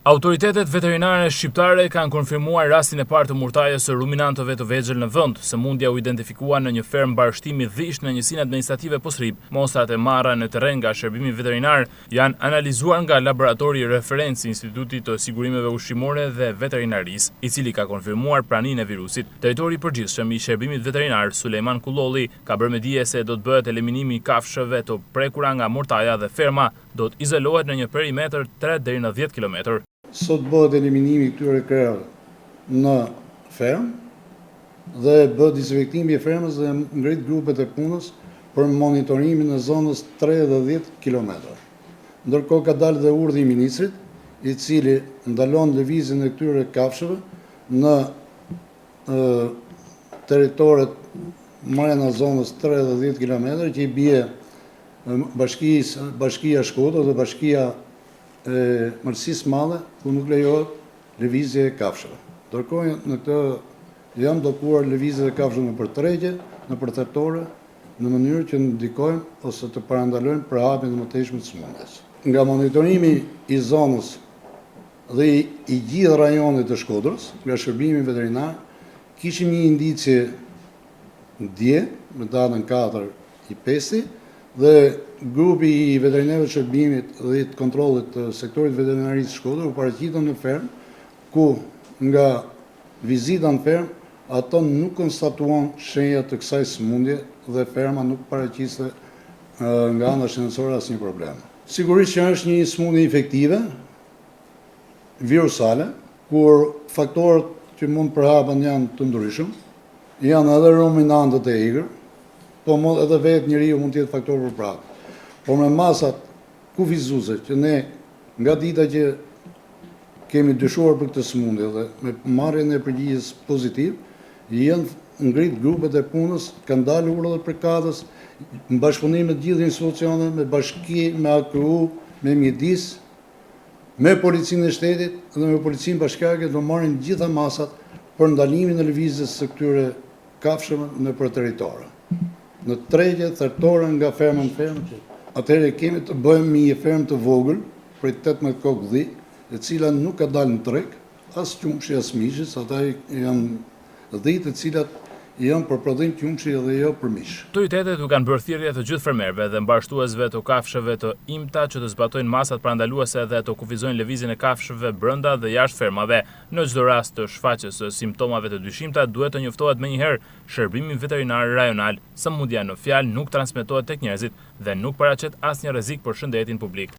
Autoritetet veterinare shqiptare kanë konfirmuar rastin e parë të murtajës së ruminantëve të vegjël në vend. Sëmundja u identifikua në një fermë barshtimi Dhish në njësinë administrative Posrib. Mostrat e marra në terren nga shërbimi veterinar janë analizuar nga laboratori referencë i Institutit të Sigurimeve Ushqimore dhe Veterinarisë, i cili ka konfirmuar praninë e virusit. Drejtori i përgjithshëm i shërbimit veterinar, Sulejman Kullolli, ka bërë me dije se do të bëhet eliminimi i kafshëve të prekura nga murtaja dhe ferma do të izolohet në një perimetër 3 deri në 10 kilometër. Sot bëhet eliminimi këtyre krerave në fermë dhe bëhet disinfektimi i fermës dhe ngrit grupet e punës për monitorimin e zonës 3 dhe 10 km. Ndërkohë ka dalë dhe urdhri i ministrit, i cili ndalon lëvizjen e këtyre kafshëve në territoret marrëna zonës 3 dhe 10 km, që i bie Bashkia Shkodër dhe Bashkia Mërësisë Madhe, ku nuk lejohet lëvizje e kafshëve. Ndërkohë në këtë janë bllokuar lëvizjet e kafshëve nëpër tregje, nëpër thertore, në mënyrë që ndikojnë ose të parandalojnë përhapjen e mëtejshme të sëmundjes. Nga monitorimi i zonës dhe i gjithë rajonit të Shkodrës, nga shërbimi veterinar, kishim një indicje dje, me datën 4 i 5, dhe grupi i veterinarëve të shërbimit dhe të kontrollit të sektorit veterinarisë Shkodër u paraqitën në fermë, ku nga vizita në fermë ato nuk konstatuan shenja të kësaj sëmundje dhe ferma nuk paraqiste nga ana shkencore asnjë problem. Sigurisht që është një sëmundje infektive, virusale, kur faktorët që mund përhapen janë të ndryshëm, janë edhe ruminantët e egër, po edhe vetë njeriu mund të jetë faktor për prapë. Por me masat kufizuese që ne nga dita që kemi dyshuar për këtë sëmundje dhe me marrjen e përgjigjes pozitiv, janë ngrit grupet e punës, kanë dalë urdhët përkatës, në bashkëpunim me gjithë institucionet, me bashki, me AKU, me mjedis, me policinë e shtetit dhe me policinë bashkiake, do marrin gjitha masat për ndalimin e lëvizjes së këtyre kafshëve nëpër territorë. Në tregje, thertore, nga fermë në fermë. Atëherë kemi të bëjmë një fermë të vogël, prej 18 kokë dhi, e cila nuk ka dalë në treg, as qumshi as mishës, ata janë dhi të cilat janë për prodhim qumshi dhe jo për mish. Autoritetet u kanë bërë thirrje të gjithë fermerëve dhe mbarshtuesve të kafshëve të imta që të zbatojnë masat parandaluese dhe të kufizojnë lëvizjen e kafshëve brenda dhe jashtë fermave. Në çdo rast të shfaqjes së simptomave të dyshimta duhet të njoftohet menjëherë shërbimi veterinar rajonal. Sëmundja në fjalë nuk transmetohet tek njerëzit dhe nuk paraqet asnjë rrezik për shëndetin publik.